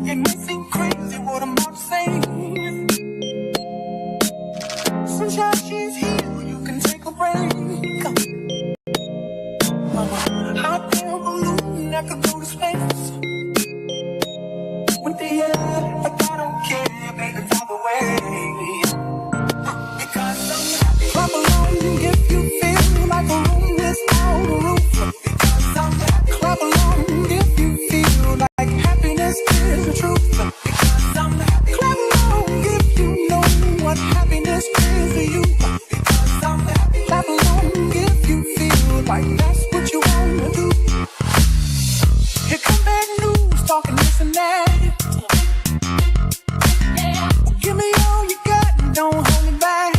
It may seem crazy what I'm about to say. Sunshine, she's here, you can take a break. Hot air balloon that could go to space. With the air, like I don't care, baby, by the way. Because I'm happy. Clap along if you feel like a room without a roof. Because I'm happy. Clap along if you feel like happiness is the truth. Because I'm happy. Clap along if you know what happiness is to you. Because I'm happy. Clap along if you feel like that's what you wanna do. Here come bad news, talking this and that. Give me all you got and don't hold me back.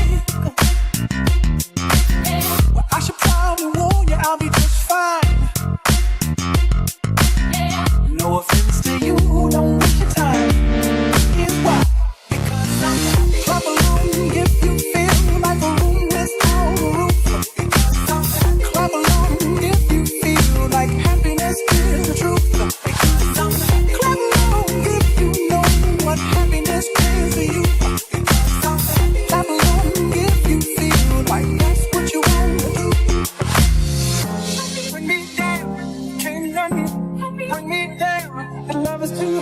Well, I should probably warn you, I'll be just fine. No offense to you, don't waste your time. Here's why. Because I'm happy. Clap along if you feel like a room without a roof. Because I'm happy. Clap along if you feel like happiness is the truth. Because I'm happy. Clap along if you know what happiness is to you. Because I'm happy. Clap along if you feel like that's what you wanna do. Bring me down, can't let me. Bring me down, the love is too